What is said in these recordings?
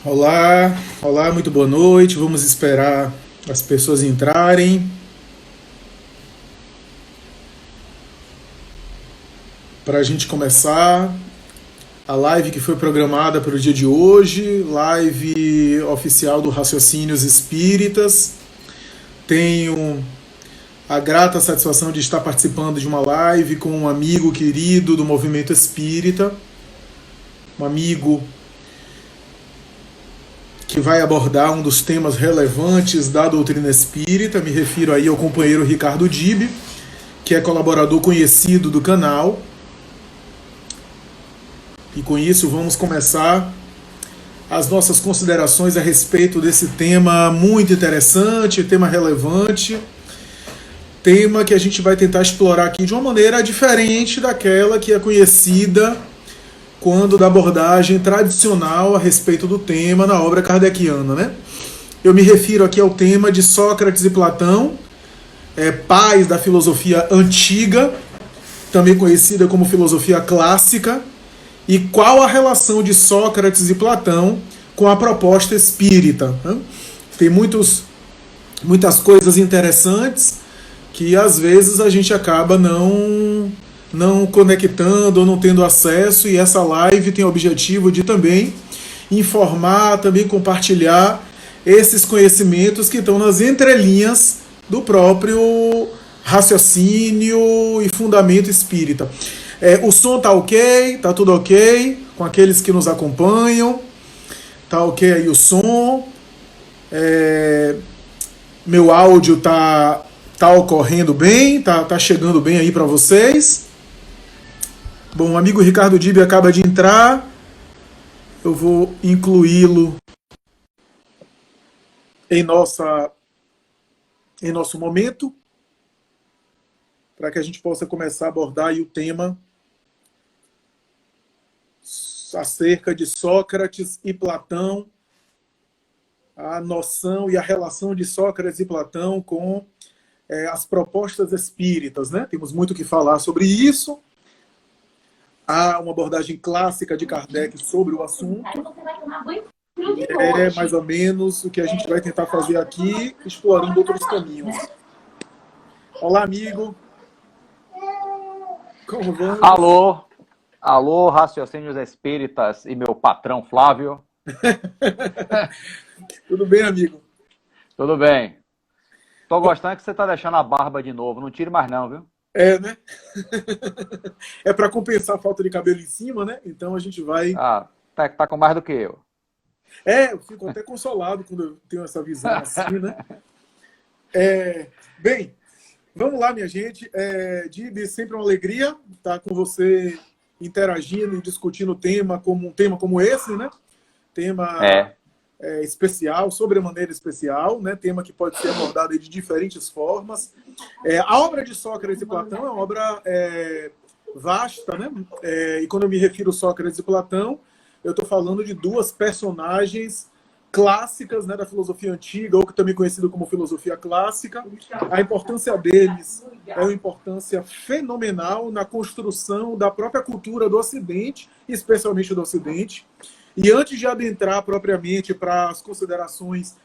Olá, olá, muito boa noite. Vamos esperar as pessoas entrarem para a gente começar a live que foi programada para o dia de hoje, live oficial do Raciocínios Espíritas. Tenho a grata satisfação de estar participando de uma live com um amigo querido do movimento espírita, um amigo que vai abordar um dos temas relevantes da doutrina espírita. Me refiro aí ao companheiro Ricardo Dib, que é colaborador conhecido do canal. E com isso vamos começar as nossas considerações a respeito desse tema muito interessante, tema relevante, tema que a gente vai tentar explorar aqui de uma maneira diferente daquela que é conhecida quando da abordagem tradicional a respeito do tema na obra kardeciana, né? Eu me refiro aqui ao tema de Sócrates e Platão, pais da filosofia antiga, também conhecida como filosofia clássica, e qual a relação de Sócrates e Platão com a proposta espírita, né? Tem muitas coisas interessantes que às vezes a gente acaba não conectando ou não tendo acesso, e essa live tem o objetivo de também informar, também compartilhar esses conhecimentos que estão nas entrelinhas do próprio raciocínio e fundamento espírita. O som tá ok, tá tudo ok com aqueles que nos acompanham, tá ok aí o som, meu áudio tá ocorrendo bem, tá chegando bem aí para vocês. Bom, o amigo Ricardo Dib acaba de entrar, eu vou incluí-lo em nosso momento, para que a gente possa começar a abordar aí o tema acerca de Sócrates e Platão, a noção e a relação de Sócrates e Platão com as propostas espíritas, né? Temos muito o que falar sobre isso. Há uma abordagem clássica de Kardec sobre o assunto. É mais ou menos o que a gente vai tentar fazer aqui, explorando outros caminhos. Olá, amigo. Como vamos? Alô, raciocínios espíritas e meu patrão Flávio. Tudo bem, amigo? Tudo bem. Tô gostando que você tá deixando a barba de novo. Não tire mais não, viu? Né? É para compensar a falta de cabelo em cima, né? Então a gente vai... Tá com mais do que eu. Eu fico até consolado quando eu tenho essa visão assim, né? Bem, vamos lá, minha gente. Dib, sempre uma alegria estar com você interagindo e discutindo um tema como esse, né? Tema especial, sobremaneira especial, né? Tema que pode ser abordado aí de diferentes formas. A obra de Sócrates e Platão é uma obra vasta, né? E quando eu me refiro a Sócrates e Platão, eu estou falando de duas personagens clássicas, né, da filosofia antiga, ou que também é conhecido como filosofia clássica. A importância deles é uma importância fenomenal na construção da própria cultura do Ocidente, especialmente do Ocidente. E antes de adentrar propriamente para as considerações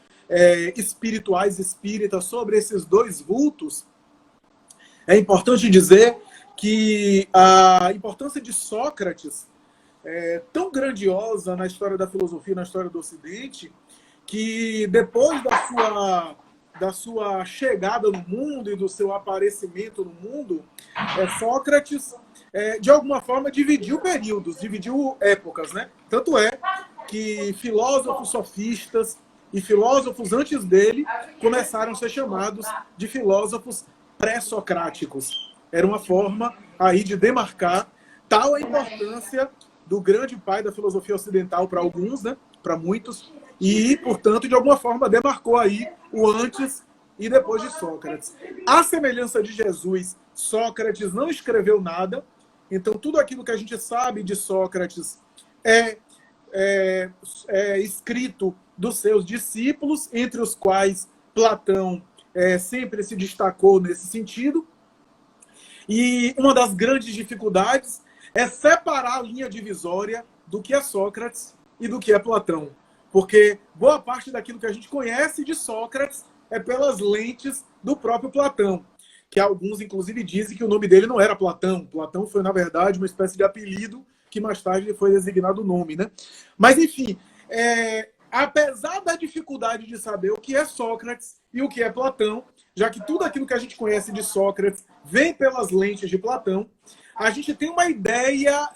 espirituais espíritas sobre esses dois vultos, é importante dizer que a importância de Sócrates é tão grandiosa na história da filosofia, na história do Ocidente, que depois da sua chegada no mundo e do seu aparecimento no mundo, Sócrates, de alguma forma, dividiu períodos, dividiu épocas, né? Tanto é que filósofos sofistas e filósofos antes dele começaram a ser chamados de filósofos pré-socráticos. Era uma forma aí de demarcar tal a importância do grande pai da filosofia ocidental para alguns, né? Para muitos, e, portanto, de alguma forma demarcou aí o antes e depois de Sócrates. À semelhança de Jesus, Sócrates não escreveu nada, então tudo aquilo que a gente sabe de Sócrates é escrito dos seus discípulos, entre os quais Platão sempre se destacou nesse sentido. E uma das grandes dificuldades é separar a linha divisória do que é Sócrates e do que é Platão. Porque boa parte daquilo que a gente conhece de Sócrates é pelas lentes do próprio Platão, que alguns, inclusive, dizem que o nome dele não era Platão. Platão foi, na verdade, uma espécie de apelido que mais tarde foi designado o nome, né? Mas, enfim, apesar da dificuldade de saber o que é Sócrates e o que é Platão, já que tudo aquilo que a gente conhece de Sócrates vem pelas lentes de Platão, a gente tem uma ideia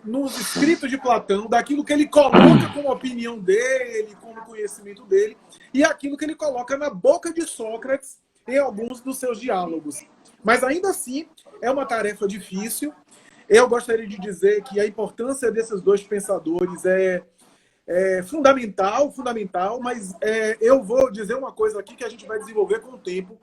nos escritos de Platão daquilo que ele coloca como opinião dele, como conhecimento dele, e aquilo que ele coloca na boca de Sócrates em alguns dos seus diálogos. Mas ainda assim, é uma tarefa difícil. Eu gostaria de dizer que a importância desses dois pensadores é fundamental, mas eu vou dizer uma coisa aqui que a gente vai desenvolver com o tempo.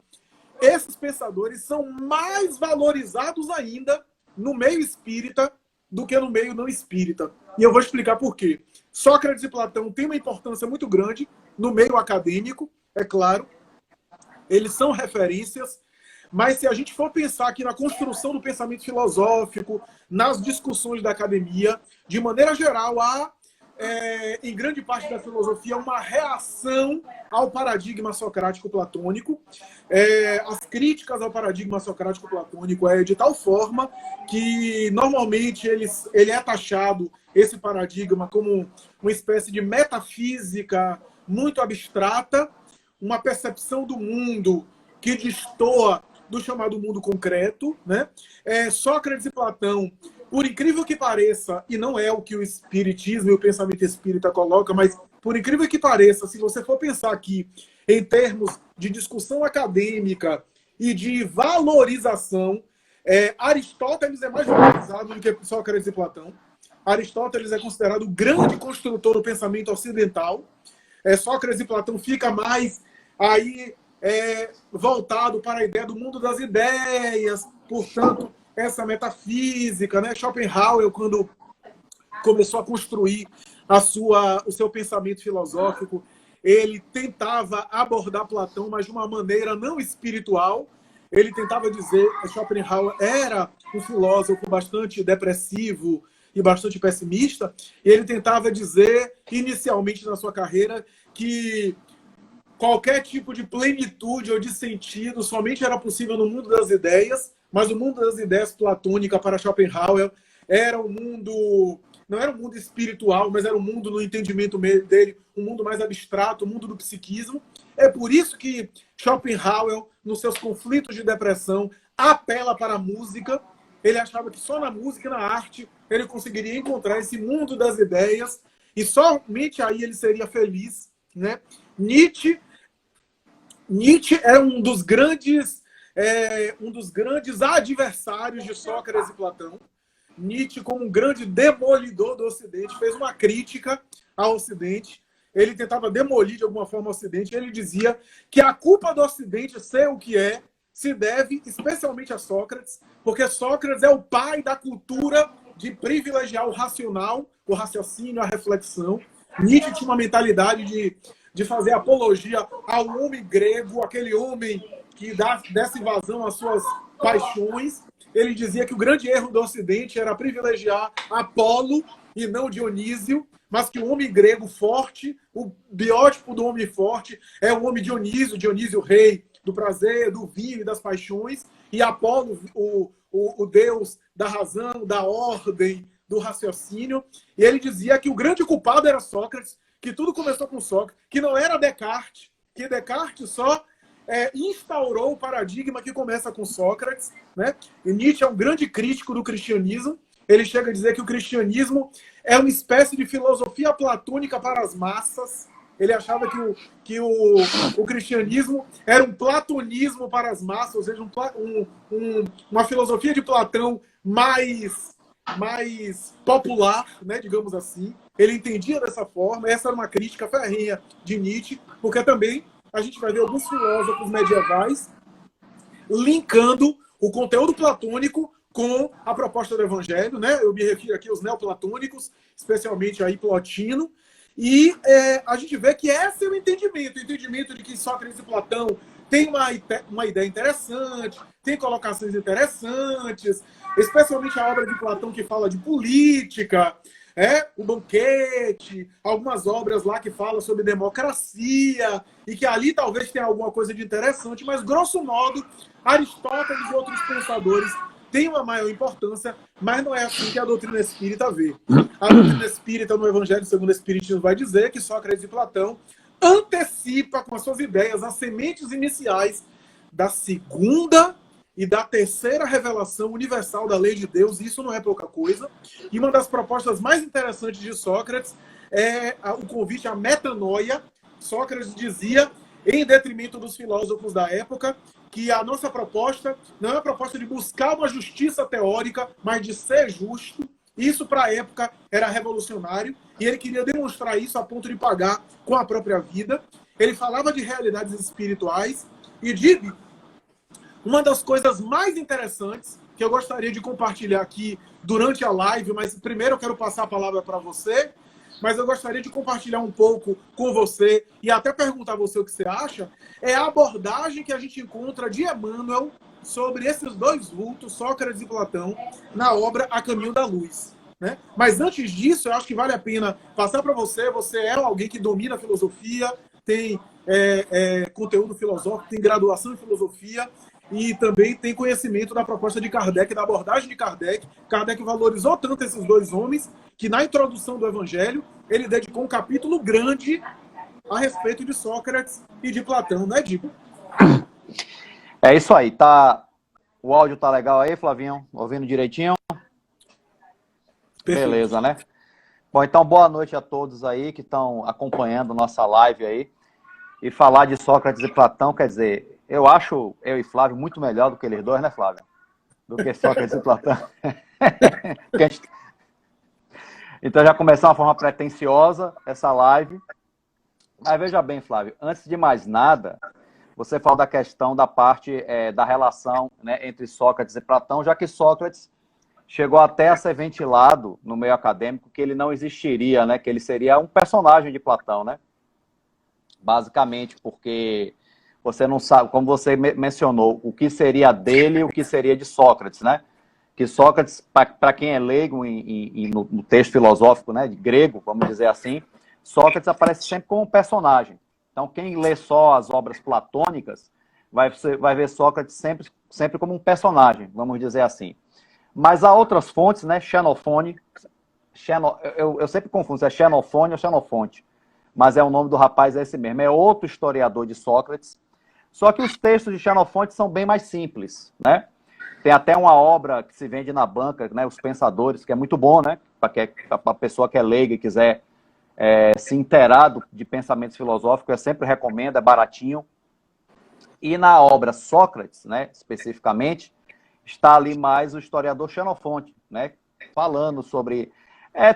Esses pensadores são mais valorizados ainda no meio espírita do que no meio não espírita. E eu vou explicar por quê. Sócrates e Platão têm uma importância muito grande no meio acadêmico, é claro. Eles são referências, mas se a gente for pensar aqui na construção do pensamento filosófico, nas discussões da academia, de maneira geral, há, em grande parte da filosofia, uma reação ao paradigma socrático-platônico. As críticas ao paradigma socrático-platônico é de tal forma que, normalmente, ele é taxado, esse paradigma, como uma espécie de metafísica muito abstrata, uma percepção do mundo que destoa do chamado mundo concreto, né? Sócrates e Platão, por incrível que pareça, e não é o que o espiritismo e o pensamento espírita coloca, mas por incrível que pareça, se você for pensar aqui em termos de discussão acadêmica e de valorização, Aristóteles é mais valorizado do que Sócrates e Platão. Aristóteles é considerado o grande construtor do pensamento ocidental. Sócrates e Platão fica mais aí voltado para a ideia do mundo das ideias, portanto, essa metafísica, né? Schopenhauer, quando começou a construir o seu pensamento filosófico, ele tentava abordar Platão, mas de uma maneira não espiritual. Ele tentava dizer que Schopenhauer era um filósofo bastante depressivo e bastante pessimista, e ele tentava dizer, inicialmente na sua carreira, que qualquer tipo de plenitude ou de sentido somente era possível no mundo das ideias, mas o mundo das ideias platônica para Schopenhauer era um mundo, não era um mundo espiritual, mas era um mundo no entendimento dele, um mundo mais abstrato, o mundo do psiquismo. É por isso que Schopenhauer, nos seus conflitos de depressão, apela para a música. Ele achava que só na música e na arte ele conseguiria encontrar esse mundo das ideias e somente aí ele seria feliz, né? Nietzsche é um dos grandes adversários de Sócrates e Platão. Nietzsche, como um grande demolidor do Ocidente, fez uma crítica ao Ocidente. Ele tentava demolir de alguma forma o Ocidente. Ele dizia que a culpa do Ocidente ser o que se deve especialmente a Sócrates, porque Sócrates é o pai da cultura de privilegiar o racional, o raciocínio, a reflexão. Nietzsche tinha uma mentalidade de fazer apologia ao homem grego, aquele homem que desse vazão às suas paixões. Ele dizia que o grande erro do Ocidente era privilegiar Apolo e não Dionísio, mas que o homem grego forte, o biótipo do homem forte, é o homem Dionísio rei do prazer, do vinho e das paixões, e Apolo, o deus da razão, da ordem, do raciocínio. E ele dizia que o grande culpado era Sócrates, que tudo começou com Sócrates, que não era Descartes, que Descartes só instaurou o paradigma que começa com Sócrates, né? E Nietzsche é um grande crítico do cristianismo. Ele chega a dizer que o cristianismo é uma espécie de filosofia platônica para as massas. Ele achava que o cristianismo era um platonismo para as massas, ou seja, uma filosofia de Platão mais popular, né, digamos assim. Ele entendia dessa forma. Essa era uma crítica ferrenha de Nietzsche, porque também a gente vai ver alguns filósofos medievais linkando o conteúdo platônico com a proposta do evangelho, né? Eu me refiro aqui aos neoplatônicos, especialmente aí Plotino. E a gente vê que esse é o entendimento de que Sócrates e Platão têm uma ideia interessante, tem colocações interessantes, especialmente a obra de Platão que fala de política, O Banquete, algumas obras lá que falam sobre democracia, e que ali talvez tenha alguma coisa de interessante, mas, grosso modo, Aristóteles e outros pensadores têm uma maior importância, mas não é assim que a doutrina espírita vê. A doutrina espírita, no Evangelho segundo o Espiritismo, vai dizer que Sócrates e Platão antecipa com as suas ideias as sementes iniciais da segunda e da terceira revelação universal da lei de Deus. Isso não é pouca coisa. E uma das propostas mais interessantes de Sócrates é o convite à metanoia. Sócrates dizia, em detrimento dos filósofos da época, que a nossa proposta não é uma proposta de buscar uma justiça teórica, mas de ser justo. Isso, para a época, era revolucionário, e ele queria demonstrar isso a ponto de pagar com a própria vida. Ele falava de realidades espirituais, e de uma das coisas mais interessantes que eu gostaria de compartilhar aqui durante a live, mas primeiro eu quero passar a palavra para você, mas eu gostaria de compartilhar um pouco com você e até perguntar a você o que você acha, é a abordagem que a gente encontra de Emmanuel sobre esses dois vultos, Sócrates e Platão, na obra A Caminho da Luz. Né? Mas antes disso, eu acho que vale a pena passar para você. Você é alguém que domina a filosofia, tem conteúdo filosófico, tem graduação em filosofia e também tem conhecimento da proposta de Kardec, da abordagem de Kardec. Kardec valorizou tanto esses dois homens que na introdução do Evangelho ele dedicou um capítulo grande a respeito de Sócrates e de Platão, né, Dico? É isso aí, tá? O áudio tá legal aí, Flavinho? Ouvindo direitinho? Perfeito. Beleza, né? Bom, então boa noite a todos aí que estão acompanhando nossa live aí. E falar de Sócrates e Platão, quer dizer, eu acho eu e Flávio muito melhor do que eles dois, né, Flávio? Do que Sócrates e Platão. Então já começou de uma forma pretensiosa essa live. Mas veja bem, Flávio, antes de mais nada, você falou da questão da parte da relação, né, entre Sócrates e Platão, já que Sócrates chegou até a ser ventilado no meio acadêmico que ele não existiria, né, que ele seria um personagem de Platão, né? Basicamente porque você não sabe, como você mencionou, o que seria dele e o que seria de Sócrates, né? Que Sócrates, para quem é leigo no texto filosófico, né, de grego, vamos dizer assim, Sócrates aparece sempre como um personagem. Então, quem lê só as obras platônicas vai ver Sócrates sempre como um personagem, vamos dizer assim. Mas há outras fontes, né? Xenofone. Eu sempre confundo se é Xenofone ou Xenofonte. Mas o nome do rapaz é esse mesmo. É outro historiador de Sócrates. Só que os textos de Xenofonte são bem mais simples, né? Tem até uma obra que se vende na banca, né? Os Pensadores, que é muito bom, né? Para a pessoa que é leiga e quiser se inteirar de pensamentos filosóficos, eu sempre recomendo, é baratinho. E na obra Sócrates, né, especificamente, está ali mais o historiador Xenofonte, né, falando sobre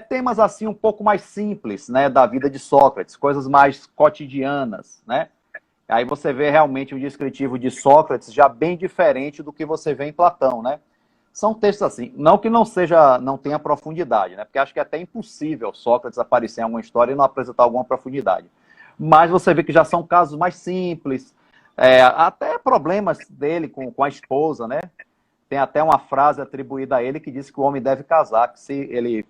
temas assim um pouco mais simples, né, da vida de Sócrates, coisas mais cotidianas, né? Aí você vê realmente um descritivo de Sócrates já bem diferente do que você vê em Platão, né? São textos assim, não que não tenha profundidade, né? Porque acho que é até impossível Sócrates aparecer em alguma história e não apresentar alguma profundidade. Mas você vê que já são casos mais simples, até problemas dele com a esposa, né? Tem até uma frase atribuída a ele que diz que o homem deve casar, que se ele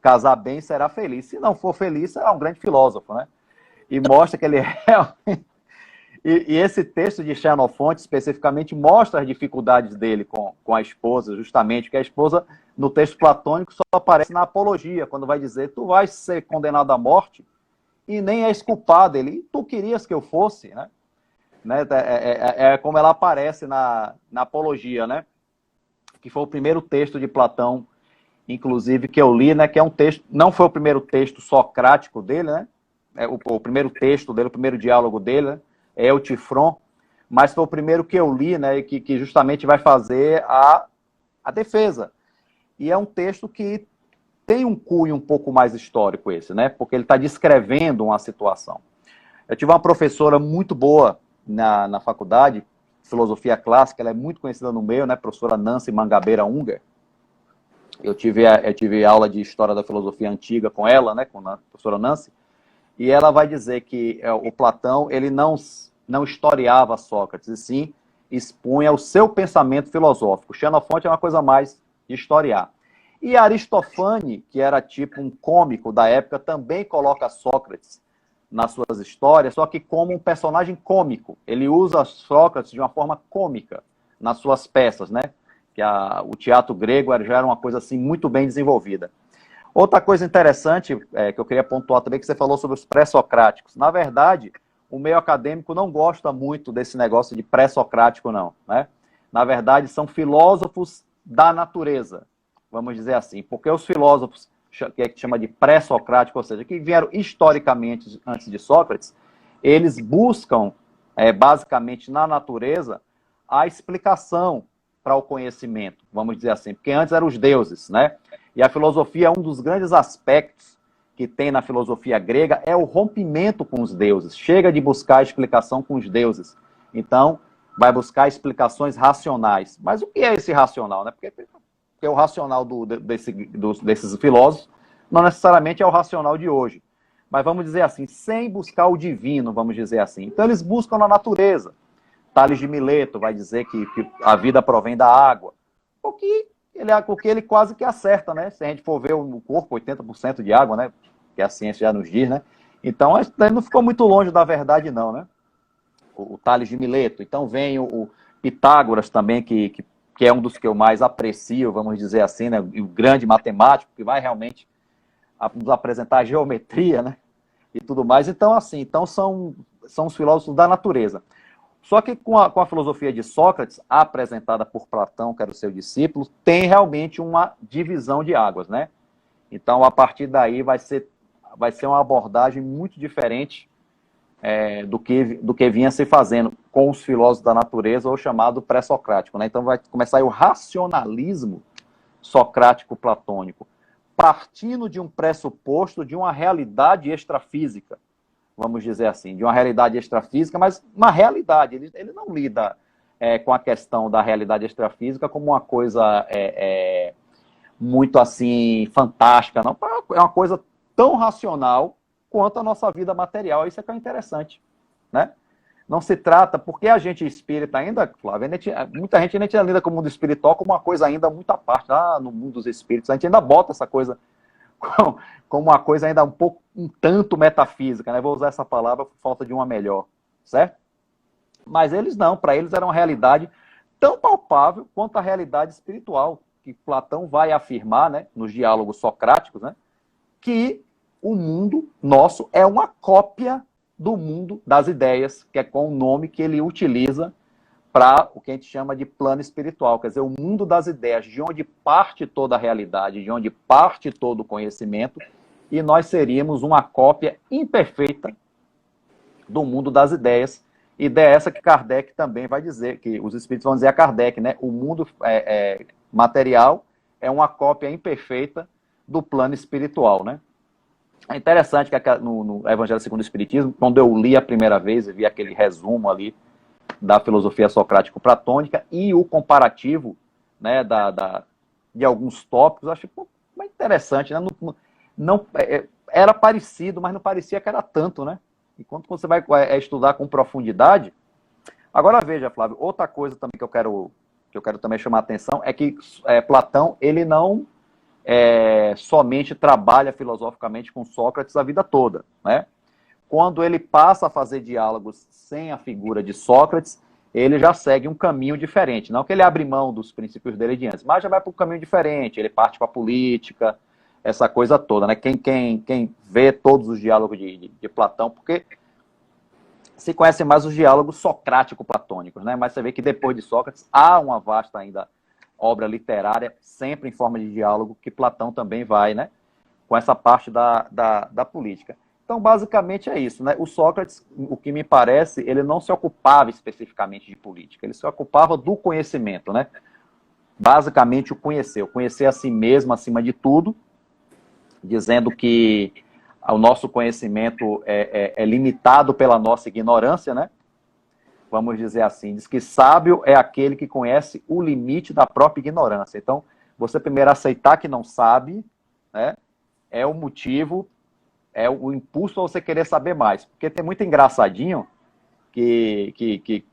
casar bem, será feliz. Se não for feliz, será um grande filósofo, né? E mostra que ele é... E esse texto de Xenofonte, especificamente, mostra as dificuldades dele com a esposa, justamente, que a esposa, no texto platônico, só aparece na apologia, quando vai dizer, tu vais ser condenado à morte e nem és culpado. Ele, tu querias que eu fosse, né? Como ela aparece na apologia, né? Que foi o primeiro texto de Platão, inclusive, que eu li, né? Que é um texto, não foi o primeiro texto socrático dele, né? O primeiro texto dele, o primeiro diálogo dele, né? É o Tifron, mas foi o primeiro que eu li, né, que justamente vai fazer a defesa. E é um texto que tem um cunho um pouco mais histórico esse, né, porque ele está descrevendo uma situação. Eu tive uma professora muito boa na faculdade, filosofia clássica, ela é muito conhecida no meio, né, professora Nancy Mangabeira Unger. Eu tive aula de história da filosofia antiga com ela, né, com a professora Nancy, e ela vai dizer que o Platão, ele não historiava Sócrates, e sim expunha o seu pensamento filosófico. Xenofonte é uma coisa mais de historiar. E Aristofane, que era tipo um cômico da época, também coloca Sócrates nas suas histórias, só que como um personagem cômico. Ele usa Sócrates de uma forma cômica nas suas peças, né? Que o teatro grego já era uma coisa assim muito bem desenvolvida. Outra coisa interessante que eu queria pontuar também, que você falou sobre os pré-socráticos. Na verdade, o meio acadêmico não gosta muito desse negócio de pré-socrático, não, né? Na verdade, são filósofos da natureza, vamos dizer assim, porque os filósofos que a gente chama de pré-socrático, ou seja, que vieram historicamente antes de Sócrates, eles buscam, basicamente, na natureza, a explicação para o conhecimento, vamos dizer assim, porque antes eram os deuses, né? E a filosofia, um dos grandes aspectos que tem na filosofia grega é o rompimento com os deuses. Chega de buscar explicação com os deuses. Então, vai buscar explicações racionais. Mas o que é esse racional, né? Porque o racional desses filósofos não necessariamente é o racional de hoje. Mas vamos dizer assim, sem buscar o divino, vamos dizer assim. Então, eles buscam na natureza. Tales de Mileto vai dizer que a vida provém da água. Porque ele quase que acerta, né? Se a gente for ver o corpo, 80% de água, né? Que a ciência já nos diz, né? Então, não ficou muito longe da verdade, não, né? O Tales de Mileto. Então, vem o Pitágoras também, que é um dos que eu mais aprecio, vamos dizer assim, né? O grande matemático, que vai realmente nos apresentar a geometria, né? E tudo mais. Então, assim, são os filósofos da natureza. Só que com a filosofia de Sócrates, apresentada por Platão, que era o seu discípulo, tem realmente uma divisão de águas, né? Então, a partir daí, vai ser uma abordagem muito diferente do que vinha se fazendo com os filósofos da natureza, ou chamado pré-socrático, né? Então, vai começar aí o racionalismo socrático-platônico, partindo de um pressuposto de uma realidade extrafísica, vamos dizer assim, de uma realidade extrafísica, mas uma realidade. Ele não lida com a questão da realidade extrafísica como uma coisa muito assim fantástica, não. É uma coisa tão racional quanto a nossa vida material. Isso é que é interessante, né? Não se trata, porque a gente espírita ainda, Flávio, muita gente ainda lida com o mundo espiritual como uma coisa ainda muito à parte. No mundo dos espíritos, a gente ainda bota essa coisa como uma coisa ainda um tanto metafísica, né? Vou usar essa palavra por falta de uma melhor, certo? Mas eles não, para eles era uma realidade tão palpável quanto a realidade espiritual, que Platão vai afirmar, né, nos diálogos socráticos, né, que o mundo nosso é uma cópia do mundo das ideias, que é com o nome que ele utiliza para o que a gente chama de plano espiritual, quer dizer, o mundo das ideias, de onde parte toda a realidade, de onde parte todo o conhecimento, e nós seríamos uma cópia imperfeita do mundo das ideias. Ideia essa que Kardec também vai dizer, que os espíritos vão dizer a Kardec, né? O mundo material é uma cópia imperfeita do plano espiritual, né? É interessante que no Evangelho segundo o Espiritismo, quando eu li a primeira vez, eu vi aquele resumo ali da filosofia socrático-platônica e o comparativo, né, de alguns tópicos, eu achei interessante, né? Era parecido, mas não parecia que era tanto, né? E quando você vai estudar com profundidade... Agora veja, Flávio, outra coisa também que eu quero também chamar a atenção é que Platão, ele não somente trabalha filosoficamente com Sócrates a vida toda, né? Quando ele passa a fazer diálogos sem a figura de Sócrates, ele já segue um caminho diferente. Não que ele abre mão dos princípios dele de antes, mas já vai para um caminho diferente. Ele parte para a política, essa coisa toda, né? Quem vê todos os diálogos de Platão, porque se conhece mais os diálogos socrático-platônicos, né? Mas você vê que depois de Sócrates há uma vasta ainda obra literária, sempre em forma de diálogo, que Platão também vai, né? Com essa parte da política. Então, basicamente é isso, né? O Sócrates, o que me parece, ele não se ocupava especificamente de política, ele se ocupava do conhecimento, né? Basicamente o conhecer a si mesmo acima de tudo, dizendo que o nosso conhecimento é limitado pela nossa ignorância, né? Vamos dizer assim, diz que sábio é aquele que conhece o limite da própria ignorância. Então, você primeiro aceitar que não sabe, né? É o motivo, é o impulso a você querer saber mais. Porque tem muito engraçadinho que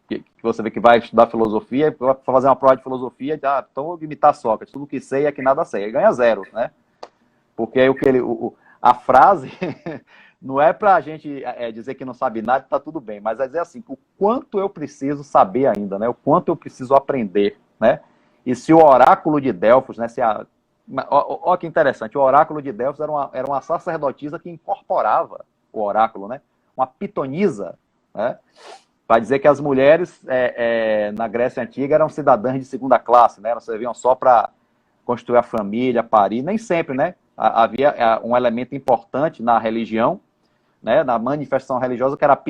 você vê que vai estudar filosofia, vai fazer uma prova de filosofia, então vou imitar Sócrates, tudo que sei é que nada sei, aí ganha 0, né? Porque aí a frase não é para a gente dizer que não sabe nada, tá tudo bem, mas é dizer assim, o quanto eu preciso saber ainda, né? O quanto eu preciso aprender, né? E se o oráculo de Delfos, né? Olha que interessante, o oráculo de Delfos era uma sacerdotisa que incorporava o oráculo, né? Uma pitonisa, né? Para dizer que as mulheres na Grécia Antiga eram cidadãs de segunda classe, né? Elas serviam só para construir a família, parir, nem sempre, né? Havia um elemento importante na religião, né? Na manifestação religiosa, que era a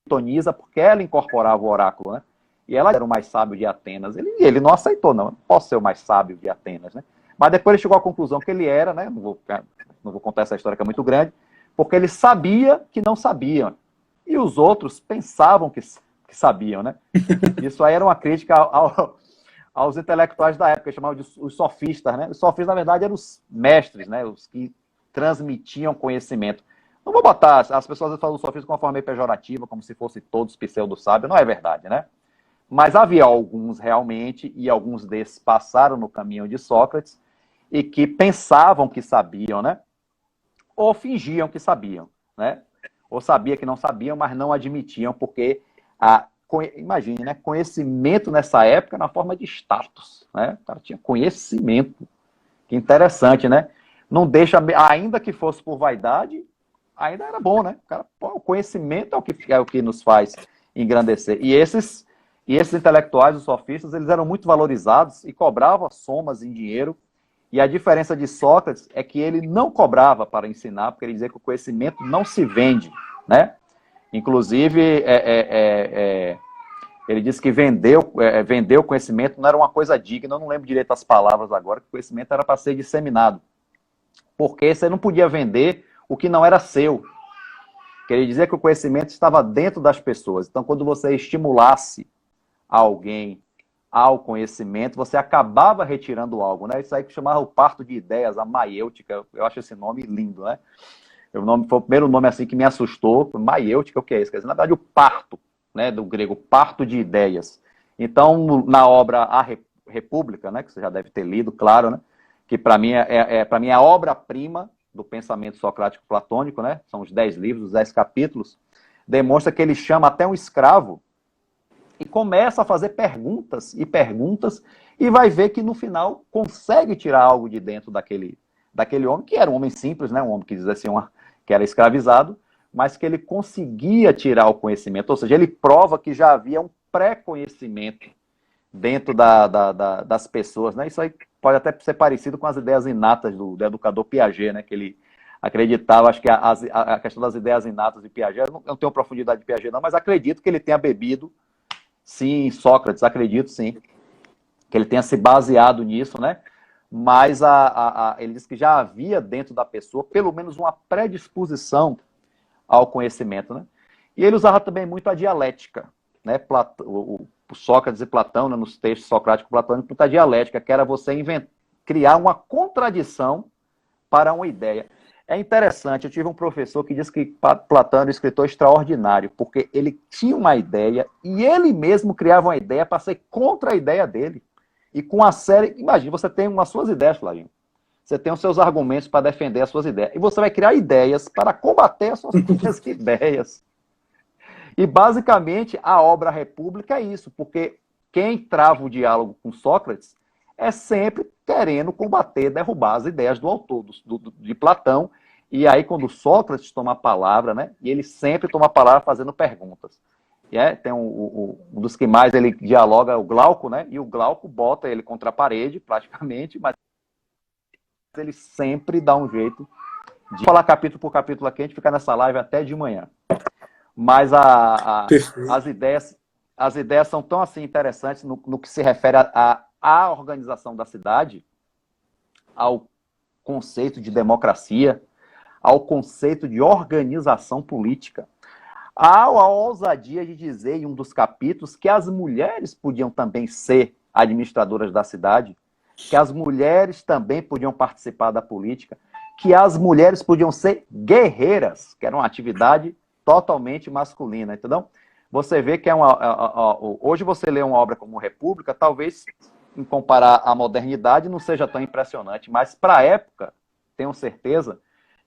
pitonisa, porque ela incorporava o oráculo, né? E ela era o mais sábio de Atenas. Ele não aceitou, não posso ser o mais sábio de Atenas, né? Mas depois ele chegou à conclusão que ele era, né? Não vou contar essa história que é muito grande, porque ele sabia que não sabiam. E os outros pensavam que sabiam, né? Isso aí era uma crítica aos intelectuais da época, chamavam de os sofistas, né? Os sofistas, na verdade, eram os mestres, né? Os que transmitiam conhecimento. Não vou botar, as pessoas falam dos sofistas com uma forma meio pejorativa, como se fossem todos pseudo-sábios, não é verdade, né? Mas havia alguns realmente, e alguns desses passaram no caminho de Sócrates, e que pensavam que sabiam, né? Ou fingiam que sabiam, né? Ou sabia que não sabiam, mas não admitiam, porque, imagine, né? Conhecimento nessa época na forma de status, né? O cara tinha conhecimento. Que interessante, né? Não deixa, ainda que fosse por vaidade, ainda era bom, né? O conhecimento é o que nos faz engrandecer. E esses intelectuais, os sofistas, eles eram muito valorizados e cobravam somas em dinheiro. E a diferença de Sócrates é que ele não cobrava para ensinar, porque ele dizia que o conhecimento não se vende, né? Inclusive, ele disse que vender o conhecimento não era uma coisa digna, eu não lembro direito as palavras agora, que o conhecimento era para ser disseminado. Porque você não podia vender o que não era seu. Ele dizia que o conhecimento estava dentro das pessoas. Então, quando você estimulasse alguém ao conhecimento, você acabava retirando algo, né? Isso aí que chamava o parto de ideias, a maiêutica, eu acho esse nome lindo, né? Foi o primeiro nome assim que me assustou, maiêutica, o que é isso? Quer dizer, na verdade, o parto, né, do grego, parto de ideias. Então, na obra A República, né, que você já deve ter lido, claro, né, que para mim para mim é a obra-prima do pensamento socrático platônico, né? São os 10 livros, os 10 capítulos, demonstra que ele chama até um escravo e começa a fazer perguntas, e vai ver que no final consegue tirar algo de dentro daquele homem, que era um homem simples, né? Um homem que dizia assim, que era escravizado, mas que ele conseguia tirar o conhecimento, ou seja, ele prova que já havia um pré-conhecimento dentro das pessoas, né? Isso aí pode até ser parecido com as ideias inatas do educador Piaget, né? Que ele acreditava, acho que a questão das ideias inatas de Piaget, eu não tenho profundidade de Piaget não, mas acredito que ele tenha bebido, sim, Sócrates, acredito sim, que ele tenha se baseado nisso, né? Mas ele diz que já havia dentro da pessoa pelo menos uma predisposição ao conhecimento, né? E ele usava também muito a dialética, né? O Sócrates e Platão, né, nos textos socráticos platônicos, muito a dialética, que era você criar uma contradição para uma ideia. É interessante, eu tive um professor que disse que Platão era um escritor extraordinário, porque ele tinha uma ideia e ele mesmo criava uma ideia para ser contra a ideia dele. E com a série, imagina, você tem as suas ideias, Flavinho. Você tem os seus argumentos para defender as suas ideias. E você vai criar ideias para combater as suas próprias ideias. E, basicamente, a obra República é isso, porque quem trava o diálogo com Sócrates é sempre querendo combater, derrubar as ideias do autor, de Platão. E aí, quando Sócrates toma a palavra, né, e ele sempre toma a palavra fazendo perguntas. Tem um dos que mais ele dialoga, o Glauco, né? E o Glauco bota ele contra a parede, praticamente, mas ele sempre dá um jeito de falar capítulo por capítulo aqui, a gente fica nessa live até de manhã. Mas as ideias são tão assim interessantes no que se refere à organização da cidade, ao conceito de democracia, ao conceito de organização política. Há a ousadia de dizer em um dos capítulos que as mulheres podiam também ser administradoras da cidade, que as mulheres também podiam participar da política, que as mulheres podiam ser guerreiras, que era uma atividade totalmente masculina, entendeu? você vê que hoje você lê uma obra como República, talvez, em comparar à modernidade, não seja tão impressionante, mas para a época, tenho certeza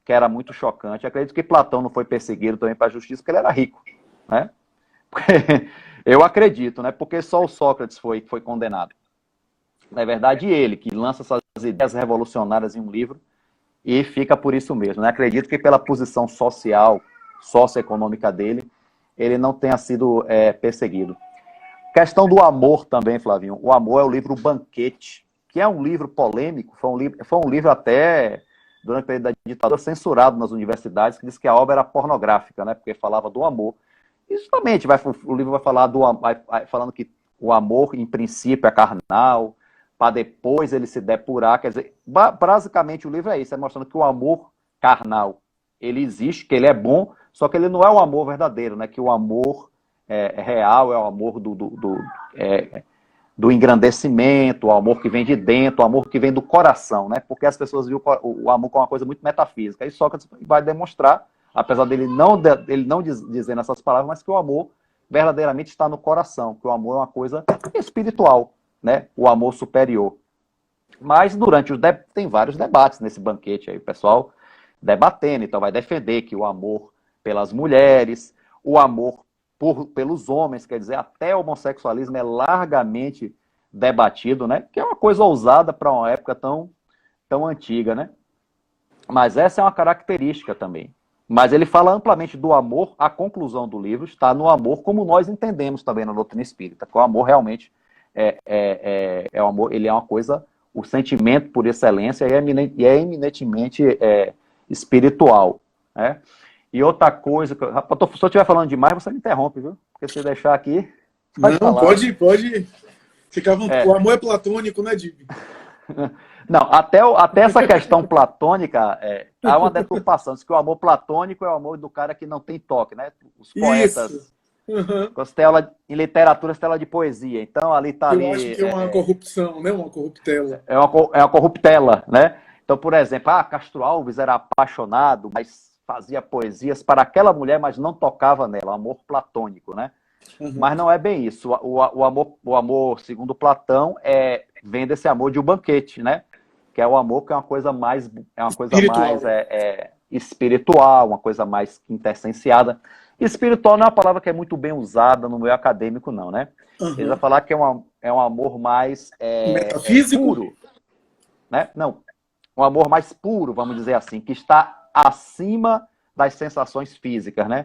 que era muito chocante. Acredito que Platão não foi perseguido também para a justiça, porque ele era rico, né? Eu acredito, né? Porque só o Sócrates foi condenado. Na verdade, ele que lança essas ideias revolucionárias em um livro e fica por isso mesmo, né? Acredito que pela posição social, socioeconômica dele, ele não tenha sido perseguido. Questão do amor também, Flavinho. O Amor é o livro Banquete, que é um livro polêmico, foi um livro até, durante o período da ditadura, censurado nas universidades, que diz que a obra era pornográfica, né? Porque falava do amor. E justamente, o livro vai falar falando que o amor, em princípio, é carnal, para depois ele se depurar. Quer dizer, basicamente o livro é isso, é mostrando que o amor carnal, ele existe, que ele é bom, só que ele não é o amor verdadeiro, né? Que o amor real é o amor do engrandecimento, o amor que vem de dentro, o amor que vem do coração, né? Porque as pessoas viram o amor como uma coisa muito metafísica. E Sócrates vai demonstrar, apesar dele não dizer nessas palavras, mas que o amor verdadeiramente está no coração, que o amor é uma coisa espiritual, né? O amor superior. Mas tem vários debates nesse banquete aí, o pessoal debatendo, então vai defender que o amor pelas mulheres, o amor pelos homens, quer dizer, até o homossexualismo é largamente debatido, né? Que é uma coisa ousada para uma época tão antiga, né? Mas essa é uma característica também. Mas ele fala amplamente do amor, a conclusão do livro está no amor como nós entendemos também na doutrina espírita, que o amor realmente o amor, ele é uma coisa, o sentimento por excelência e é eminentemente espiritual, né? E outra coisa, se eu estiver falando demais, você me interrompe, viu? Porque se eu deixar aqui... Não, pode ficar... O amor é platônico, né, Dib? Não, até essa questão platônica, há uma deturpação. Diz que o amor platônico é o amor do cara que não tem toque, né? Os poetas... Em literatura, tela de poesia. Então, ali está ali... Eu acho que é uma corrupção, né? Uma corruptela. É uma corruptela, né? Então, por exemplo, Castro Alves era apaixonado, mas fazia poesias para aquela mulher, mas não tocava nela, amor platônico, né? Mas não é bem isso. O amor, segundo Platão, vem desse amor de um banquete, né? Que é o amor que é uma coisa mais espiritual, uma coisa mais interssenciada. Espiritual não é uma palavra que é muito bem usada no meio acadêmico, não, né? Ele vai falar que é um amor mais metafísico? Puro, né? Não, um amor mais puro, vamos dizer assim, que está acima das sensações físicas, né?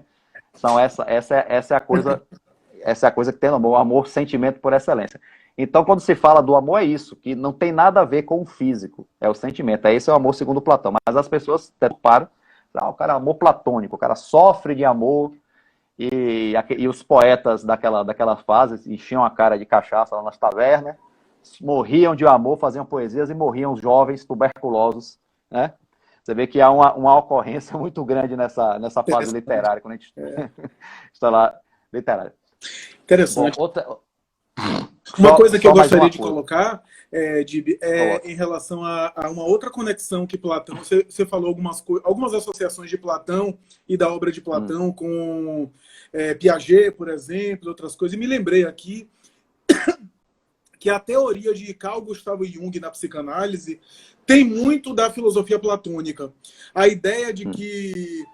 Então, essa é a coisa que tem no amor, o amor, sentimento por excelência. Então, quando se fala do amor, é isso, que não tem nada a ver com o físico, é o sentimento. Esse é o amor segundo Platão. Mas as pessoas param, o cara é amor platônico, o cara sofre de amor, e os poetas daquela fase enchiam a cara de cachaça lá nas tavernas, morriam de amor, faziam poesias e morriam os jovens tuberculosos, né? Você vê que há uma ocorrência muito grande nessa fase literária, quando a gente está lá, literária. Interessante. Bom, uma coisa que eu gostaria de colocar, Dib, em relação a uma outra conexão que Platão... Você falou algumas associações de Platão e da obra de Platão com Piaget, por exemplo, outras coisas. E me lembrei aqui que a teoria de Carl Gustav Jung na psicanálise tem muito da filosofia platônica. A ideia de que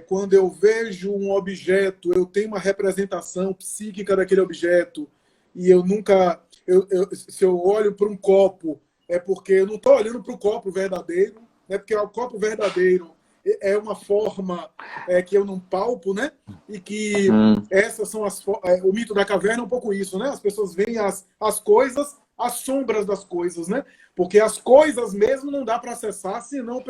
quando eu vejo um objeto, eu tenho uma representação psíquica daquele objeto, e eu nunca... se eu olho para um copo, é porque eu não estou olhando para o copo verdadeiro, né? Porque o copo verdadeiro é uma forma que eu não palpo, né? E que essas são o mito da caverna é um pouco isso, né? As pessoas veem as coisas, as sombras das coisas, né? Porque as coisas mesmo não dá para acessar senão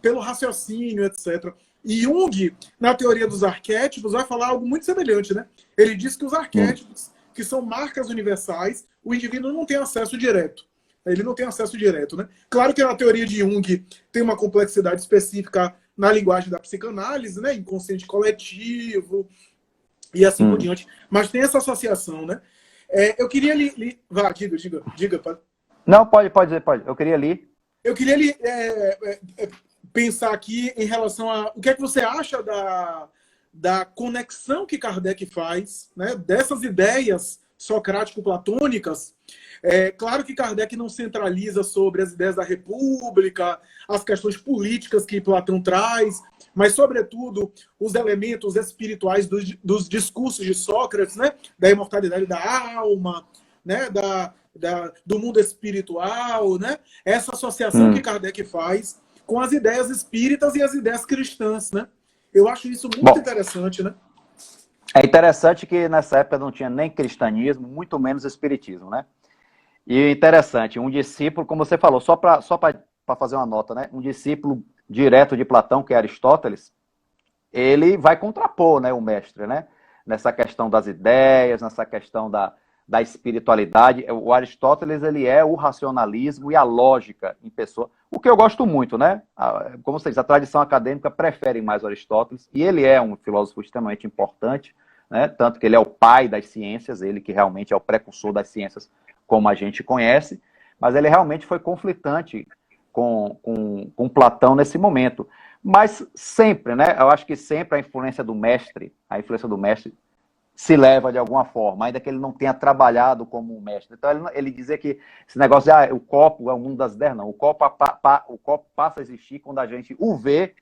pelo raciocínio, etc. E Jung, na teoria dos arquétipos, vai falar algo muito semelhante, né? Ele diz que os arquétipos, que são marcas universais, o indivíduo não tem acesso direto. Ele não tem acesso direto, né? Claro que a teoria de Jung tem uma complexidade específica na linguagem da psicanálise, né? Inconsciente coletivo e assim por diante. Mas tem essa associação, né? Eu queria Vá, diga. Não, pode dizer, pode. Eu queria pensar aqui em relação a... O que é que você acha da conexão que Kardec faz, né, dessas ideias socrático-platônicas. Claro que Kardec não centraliza sobre as ideias da República, as questões políticas que Platão traz, mas, sobretudo, os elementos espirituais dos discursos de Sócrates, né, da imortalidade da alma, né, do mundo espiritual, né, essa associação que Kardec faz com as ideias espíritas e as ideias cristãs, né? Eu acho isso muito interessante, né? É interessante que nessa época não tinha nem cristianismo, muito menos espiritismo, né? E interessante, um discípulo, como você falou, só para fazer uma nota, né? Um discípulo direto de Platão, que é Aristóteles, ele vai contrapor, né, o mestre, né? Nessa questão das ideias, nessa questão da espiritualidade. O Aristóteles, ele é o racionalismo e a lógica em pessoa. O que eu gosto muito, né? Como você diz, a tradição acadêmica prefere mais o Aristóteles, e ele é um filósofo extremamente importante, né? Tanto que ele é o pai das ciências, ele que realmente é o precursor das ciências como a gente conhece, mas ele realmente foi conflitante com Platão nesse momento. Mas sempre, né? Eu acho que sempre a influência do mestre se leva de alguma forma, ainda que ele não tenha trabalhado como um mestre. Então, ele dizia que esse negócio de o copo é o mundo das ideias, não. O copo passa a existir quando a gente o vê